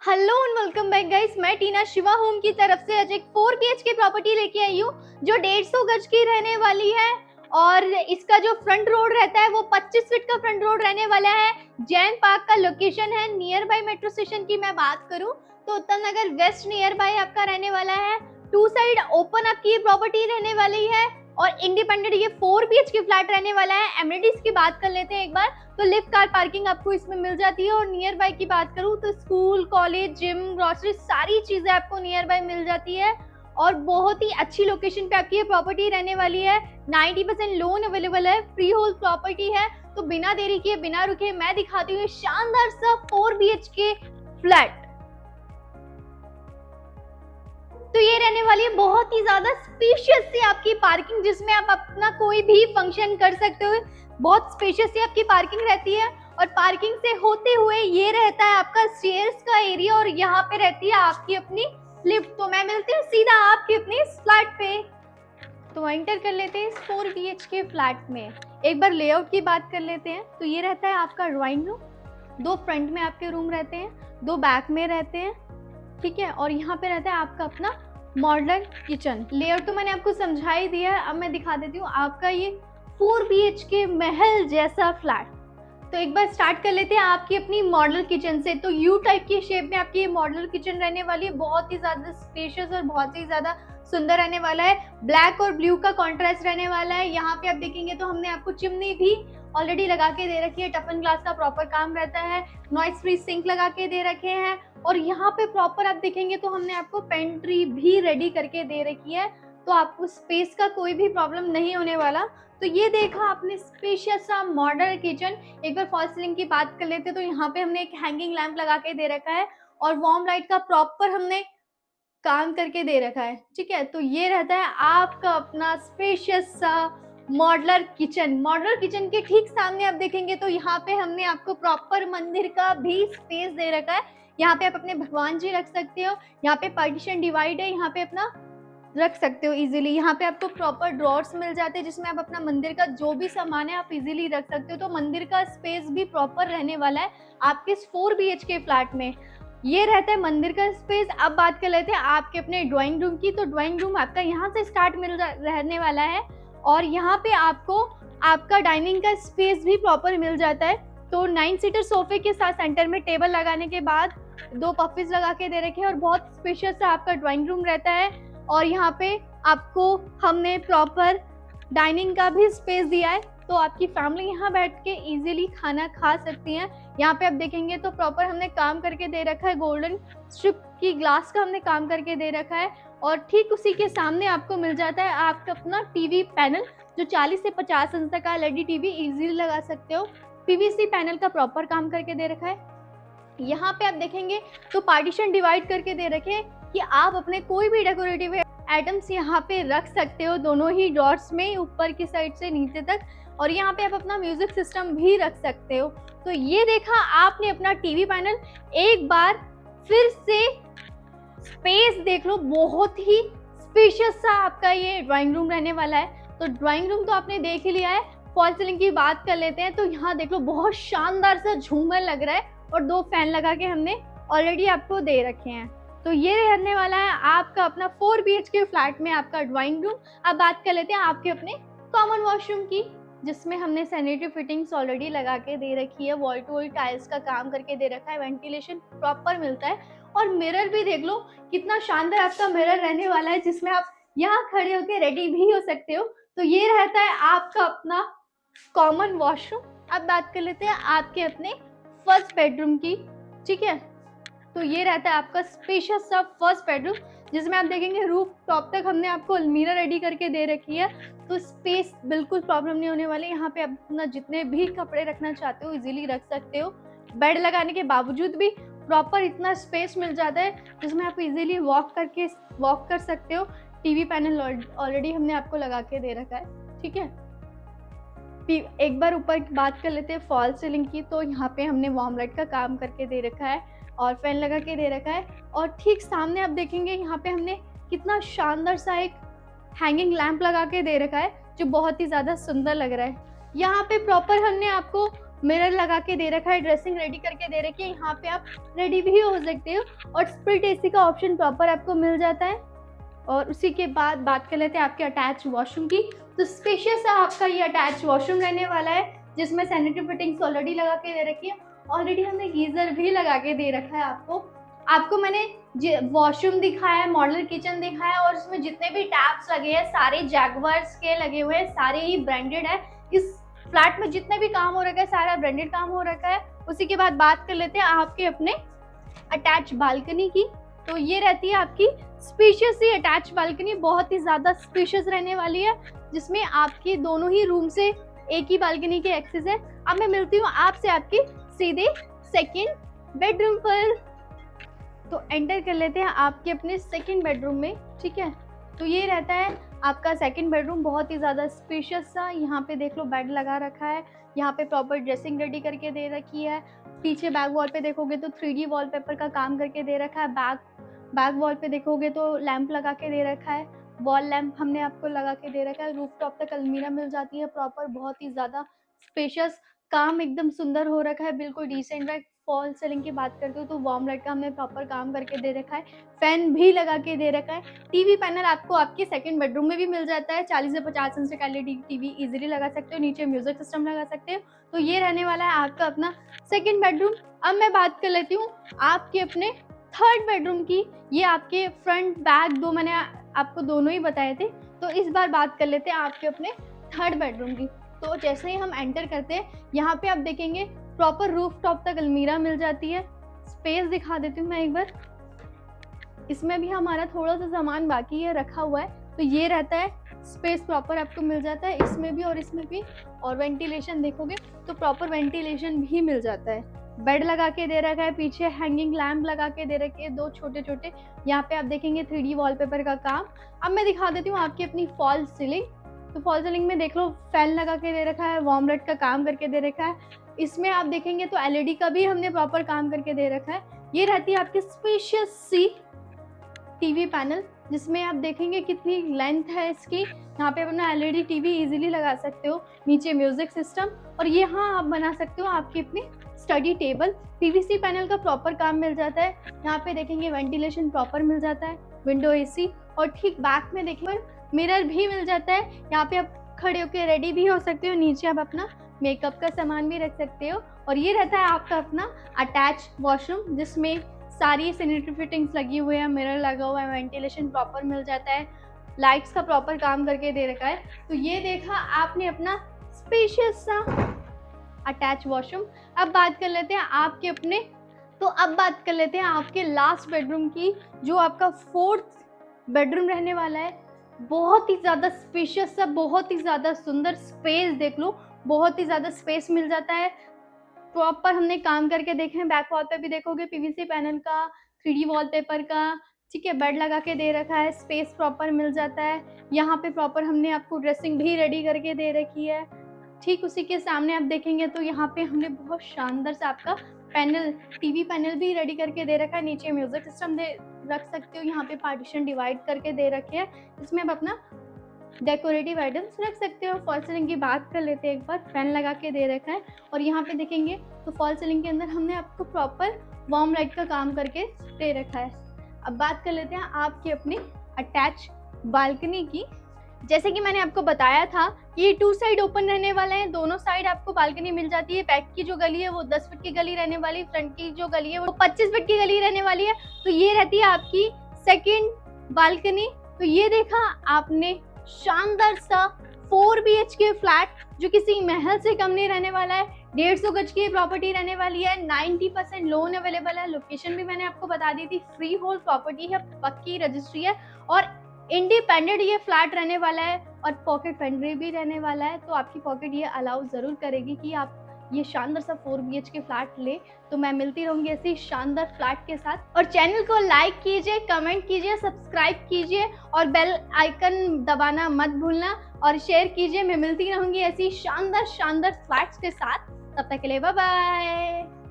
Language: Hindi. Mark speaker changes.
Speaker 1: Hello and welcome back guys. मैं टीना शिवा होम की तरफ से आज एक 4 BHK प्रॉपर्टी लेके आई हूँ जो 150 गज की रहने वाली है। और इसका जो फ्रंट रोड रहता है वो 25 फीट का फ्रंट रोड रहने वाला है। जैन पार्क का लोकेशन है। नियर बाय मेट्रो स्टेशन की मैं बात करूँ तो उत्तम नगर वेस्ट नियर बाय आपका रहने वाला है। 2 साइड ओपन आपकी प्रॉपर्टी रहने वाली है और इंडिपेंडेंट ये 4 BHK फ्लैट रहने वाला है। एमिनिटीज की बात कर लेते हैं एक बार तो लिफ्ट कार पार्किंग आपको इसमें मिल जाती है और नियर बाय की बात करूं तो स्कूल कॉलेज जिम ग्रोसरी सारी चीजें आपको नियर बाय मिल जाती है और बहुत ही अच्छी लोकेशन पे आपकी ये प्रॉपर्टी रहने वाली है। 90% लोन अवेलेबल है। फ्री होल्ड प्रॉपर्टी है। तो बिना देरी किए बिना रुके मैं दिखाती हूँ शानदार सा 4 BHK फ्लैट। तो ये रहने वाली है बहुत ही ज्यादा स्पेशियस सी आपकी पार्किंग जिसमें आप अपना कोई भी फंक्शन कर सकते हो। बहुत स्पेशियस सी आपकी पार्किंग रहती है और पार्किंग से होते हुए ये रहता है आपका स्टेयर्स का एरिया और यहाँ पे रहती है आपकी अपनी लिफ्ट। तो मैं मिलती हूँ सीधा आपकी अपनी फ्लैट पे। तो एंटर कर लेते हैं इस 4 BHK फ्लैट में। एक बार लेआउट की बात कर लेते हैं तो ये रहता है आपका ड्राइंग रूम। 2 फ्रंट में आपके रूम रहते हैं, 2 बैक में रहते हैं, ठीक है। और यहाँ पे रहता है आपका अपना मॉडर्न किचन। लेआउट तो मैंने आपको समझा ही दिया है। अब मैं दिखा देती हूँ आपका ये 4 BHK महल जैसा फ्लैट। तो एक बार स्टार्ट कर लेते हैं आपकी अपनी मॉडल किचन से। तो यू टाइप की शेप में आपकी ये मॉडल किचन रहने वाली है। बहुत ही ज्यादा स्पेशियस और बहुत ही ज्यादा सुंदर रहने वाला है। ब्लैक और ब्लू का कॉन्ट्रास्ट रहने वाला है। यहाँ पे आप देखेंगे तो हमने आपको चिमनी भी ऑलरेडी लगा के दे रखी है। टफन ग्लास का प्रॉपर काम रहता है। नॉइस फ्री सिंक लगा के दे रखे हैं और यहाँ पे प्रॉपर आप देखेंगे तो हमने आपको पेंट्री भी रेडी करके दे रखी है। तो आपको स्पेस का कोई भी प्रॉब्लम नहीं होने वाला। तो ये देखा आपने स्पेशियस सा मॉडल किचन। एक बार फॉल सीलिंग की बात कर लेते तो यहाँ पे हमने एक हैंगिंग लैंप लगा के दे रखा है और वार्म लाइट का प्रॉपर हमने काम करके दे रखा है, ठीक है। तो ये रहता है आपका अपना स्पेशियस सा मॉडलर किचन। मॉडलर किचन के ठीक सामने आप देखेंगे तो यहाँ पे हमने आपको प्रॉपर मंदिर का भी स्पेस दे रखा है। यहाँ पे आप अपने भगवान जी रख सकते हो। यहाँ पे पार्टीशन डिवाइड है, यहाँ पे अपना रख सकते हो इजीली। यहाँ पे आपको प्रॉपर ड्रॉर्स मिल जाते हैं जिसमें आप अपना मंदिर का जो भी सामान है आप इजीली रख सकते हो। तो मंदिर का स्पेस भी प्रॉपर रहने वाला है आपके इस 4 BHK फ्लैट में। ये रहता है मंदिर का स्पेस। अब बात कर लेते हैं आपके अपने ड्राइंग रूम की। तो ड्राइंग रूम आपका यहाँ से स्टार्ट रहने वाला है और यहाँ पे आपको आपका डाइनिंग का स्पेस भी प्रॉपर मिल जाता है। तो 9 सीटर सोफे के साथ सेंटर में टेबल लगाने के बाद 2 पफिस लगा के दे रखे हैं और बहुत स्पेशियस सा आपका ड्राइंग रूम रहता है। और यहाँ पे आपको हमने प्रॉपर डाइनिंग का भी स्पेस दिया है तो आपकी फैमिली यहाँ बैठ के इजीली खाना खा सकती है। यहाँ पे आप देखेंगे तो प्रॉपर हमने काम करके दे रखा है। गोल्डन स्ट्रिप की ग्लास का हमने काम करके दे रखा है और ठीक उसी के सामने आपको मिल जाता है आपका अपना टीवी पैनल जो 40 से 50 इंच तक का LED टीवी इजीली लगा सकते हो। PVC पैनल का प्रॉपर काम करके दे रखा है। यहाँ पे आप देखेंगे तो पार्टीशन डिवाइड करके दे रखे हैं कि आप अपने कोई भी डेकोरेटिव आइटम्स यहाँ पे रख सकते हो दोनों ही डॉट्स में, ऊपर की साइड से नीचे तक। और यहाँ पे आप अपना म्यूजिक सिस्टम भी रख सकते हो। तो ये देखा आपने अपना टीवी पैनल। एक बार फिर से स्पेस देख लो, बहुत ही स्पेशियस सा आपका ये ड्राइंग रूम रहने वाला है। तो ड्राइंग रूम तो आपने देख ही लिया है। फॉल सीलिंग की बात कर लेते हैं तो यहाँ देख लो बहुत शानदार सा झूमर लग रहा है और 2 फैन लगा के हमने ऑलरेडी आपको दे रखे हैं। तो ये रहने वाला है आपका अपना 4 BHK फ्लैट में आपका ड्राइंग रूम। अब बात कर लेते हैं आपके अपने कॉमन वॉशरूम की जिसमें हमने सैनिटरी फिटिंग्स ऑलरेडी लगा के दे रखी है। वॉल टू वॉल टाइल्स का काम करके दे रखा है। वेंटिलेशन प्रॉपर मिलता है और मिरर भी देख लो कितना शानदार आपका मिरर रहने वाला है जिसमें आप यहाँ खड़े होकर रेडी भी हो सकते हो। तो ये रहता है आपका अपना कॉमन वॉशरूम। अब बात कर लेते हैं आपके अपने फर्स्ट बेडरूम की, ठीक है। तो ये रहता है आपका स्पेशियस सा फर्स्ट बेडरूम जिसमें आप देखेंगे रूफ टॉप तक हमने आपको अलमीरा रेडी करके दे रखी है। तो स्पेस बिल्कुल प्रॉब्लम नहीं होने वाली। यहाँ पे आप अपना जितने भी कपड़े रखना चाहते हो इजीली रख सकते हो। बेड लगाने के बावजूद भी प्रॉपर इतना स्पेस मिल जाता है जिसमें आप इजीली वॉक कर सकते हो। टीवी पैनल ऑलरेडी हमने आपको लगा के दे रखा है, ठीक है। एक बार ऊपर बात कर लेते हैं फॉल सीलिंग की। तो यहाँ पे हमने वार्म लाइट का काम करके दे रखा है और फैन लगा के दे रखा है। और ठीक सामने आप देखेंगे यहाँ पे हमने कितना शानदार सा एक हैंगिंग लैंप लगा के दे रखा है जो बहुत ही ज़्यादा सुंदर लग रहा है। यहाँ पे प्रॉपर हमने आपको मिरर लगा के दे रखा है, ड्रेसिंग रेडी करके दे रखी है, यहाँ पे आप रेडी भी हो सकते हो। और स्प्लिट एसी का ऑप्शन प्रॉपर आपको मिल जाता है। और उसी के बाद बात कर लेते हैं आपके अटैच वॉशरूम की। तो स्पेशियस सा आपका ये अटैच वॉशरूम रहने वाला है, जिसमें सैनिटरी फिटिंग्स ऑलरेडी लगा के दे रखी है। ऑलरेडी हमने गीजर भी लगा के दे रखा है आपको मैंने वॉशरूम दिखाया है, मॉडल किचन दिखाया है, और उसमें जितने भी टैप्स लगे हैं सारे जैगवार्स के लगे हुए हैं, सारे ही ब्रांडेड है। इस फ्लैट में जितने भी काम हो रखा है सारा ब्रांडेड काम हो रखा है। उसी के बाद बात कर लेते हैं आपके अपने अटैच बालकनी की। तो ये रहती है आपकी स्पेशियस सी अटैच बालकनी, बहुत ही ज़्यादा स्पेशियस रहने वाली है, जिसमें आपकी दोनों ही रूम से एक ही बालकनी के एक्सेस है। अब मैं मिलती हूँ आपसे आपकी सीधे सेकंड बेडरूम पर। तो एंटर कर लेते हैं आपके अपने सेकंड बेडरूम में, ठीक है। तो ये रहता है आपका सेकंड बेडरूम, बहुत ही ज़्यादा स्पेशियस सा। यहाँ पे देख लो बेड लगा रखा है, यहाँ पे प्रॉपर ड्रेसिंग रेडी करके दे रखी है। पीछे बैक वॉल पे देखोगे तो 3D वॉलपेपर का काम करके दे रखा है। बैक वॉल पे देखोगे तो लैंप लगा के दे रखा है, वॉल लैंप हमने आपको लगा के दे रखा है। रूफ टॉप तक अलमीरा मिल जाती है प्रॉपर, बहुत ही ज़्यादा स्पेशियस। काम एकदम सुंदर हो रखा है, बिल्कुल डिसेंट है। फॉल सीलिंग की बात करते हो तो वार्म लाइट का हमने प्रॉपर काम करके दे रखा है, फैन भी लगा के दे रखा है। टीवी पैनल आपको आपके सेकंड बेडरूम में भी मिल जाता है। 40 से 50 इंच का एलईडी टीवी इजीली लगा सकते हो, नीचे म्यूजिक सिस्टम लगा सकते हो। तो ये रहने वाला है आपका अपना सेकंड बेडरूम। अब मैं बात कर लेती हूँ आपके अपने थर्ड बेडरूम की। ये आपके फ्रंट बैक दो मैंने आपको दोनों ही बताए थे, तो इस बार बात कर लेते हैं आपके अपने थर्ड बेडरूम की। तो जैसे ही हम एंटर करते हैं यहाँ पे आप देखेंगे प्रॉपर रूफ टॉप तक अलमीरा मिल जाती है। स्पेस दिखा देती हूँ मैं एक बार, इसमें भी हमारा थोड़ा सा सामान बाकी है रखा हुआ है। तो ये रहता है स्पेस प्रॉपर आपको मिल जाता है इसमें भी और इसमें भी। और वेंटिलेशन देखोगे तो प्रॉपर वेंटिलेशन भी मिल जाता है। बेड लगा के दे रखा है, पीछे हैंगिंग लैम्प लगा के दे रखे हैं दो छोटे छोटे। यहाँ पे आप देखेंगे 3D वॉलपेपर का काम। अब मैं दिखा देती हूँ आपकी अपनी फॉल सीलिंग। तो फॉल सीलिंग में देख लो फैन लगा के दे रखा है, वार्म लाइट का काम करके दे रखा है। इसमें आप देखेंगे तो एलईडी का भी हमने प्रॉपर काम करके दे रखा है। ये रहती है आपकी स्पेशियस सी टीवी पैनल, जिसमें आप देखेंगे कितनी लेंथ है इसकी। यहाँ पे अपना एलईडी टीवी इजीली लगा सकते हो, नीचे म्यूजिक सिस्टम, और यहाँ आप बना सकते हो आपकी अपनी स्टडी टेबल। पीवीसी पैनल का प्रॉपर काम मिल जाता है। यहाँ पे देखेंगे वेंटिलेशन प्रॉपर मिल जाता है, विंडो एसी, और ठीक बैक में देखेंगे मिरर भी मिल जाता है। यहाँ पे आप खड़े होकर रेडी भी हो सकते हो, नीचे आप अपना मेकअप का सामान भी रख सकते हो। और ये रहता है आपका अपना अटैच वॉशरूम, जिसमें सारी सैनिटरी फिटिंग्स लगी हुई है, मिरर लगा हुआ है, वेंटिलेशन प्रॉपर मिल जाता है, लाइट्स का प्रॉपर काम करके दे रखा है। तो ये देखा आपने अपना स्पेशियस सा अटैच वॉशरूम। अब बात कर लेते हैं आपके अपने, तो अब बात कर लेते हैं आपके लास्ट बेडरूम की, जो आपका फोर्थ बेडरूम रहने वाला है। बहुत ही ज़्यादा स्पेशियस सा, बहुत ही ज़्यादा सुंदर। स्पेस देख लो, बहुत ही ज़्यादा स्पेस मिल जाता है। प्रॉपर हमने काम करके देखे हैं, बैक वॉल पे भी देखोगे पीवीसी पैनल का, 3D वॉलपेपर का, ठीक है। बेड लगा के दे रखा है, स्पेस प्रॉपर मिल जाता है। यहाँ पे प्रॉपर हमने आपको ड्रेसिंग भी रेडी करके दे रखी है। ठीक उसी के सामने आप देखेंगे तो यहाँ पे हमने बहुत शानदार सा आपका पैनल, टीवी पैनल भी रेडी करके दे रखा है। नीचे म्यूजिक सिस्टम रख सकते हो, यहाँ पे पार्टीशन डिवाइड करके दे रखे हैं, इसमें आप अपना डेकोरेटिव आइटम्स रख सकते हो। फॉल सीलिंग की बात कर लेते हैं एक बार, फैन लगा के दे रखा है। और यहाँ पे देखेंगे तो फॉल सीलिंग के अंदर हमने आपको प्रॉपर वार्म लाइट का काम करके दे रखा है। अब बात कर लेते हैं आपकी अपनी अटैच बालकनी की। जैसे कि मैंने आपको बताया था कि ये 2 साइड ओपन रहने वाले हैं, दोनों साइड आपको बालकनी मिल जाती है। बैक की जो गली है वो 10 फीट की गली रहने वाली, फ्रंट की जो गली है वो 25 फीट की गली रहने वाली है। तो ये रहती है आपकी सेकंड बालकनी। तो ये देखा आपने शानदार सा 4 BHK फ्लैट, जो किसी महल से कम नहीं रहने वाला है। 150 गज की प्रॉपर्टी रहने वाली है, 90% लोन अवेलेबल है। लोकेशन भी मैंने आपको बता दी थी, फ्री होल्ड प्रॉपर्टी है, पक्की रजिस्ट्री है, और इंडिपेंडेंट ये फ्लैट रहने वाला है, और पॉकेट फ्रेंडली भी रहने वाला है। तो आपकी पॉकेट ये अलाउ ज़रूर करेगी कि आप ये शानदार सा 4 BHK फ्लैट ले। तो मैं मिलती रहूंगी ऐसी शानदार फ्लैट के साथ। और चैनल को लाइक कीजिए, कमेंट कीजिए, सब्सक्राइब कीजिए, और बेल आइकन दबाना मत भूलना, और शेयर कीजिए। मैं मिलती रहूंगी ऐसी शानदार शानदार फ्लैट्स के साथ। तब तक के लिए बाय बाय।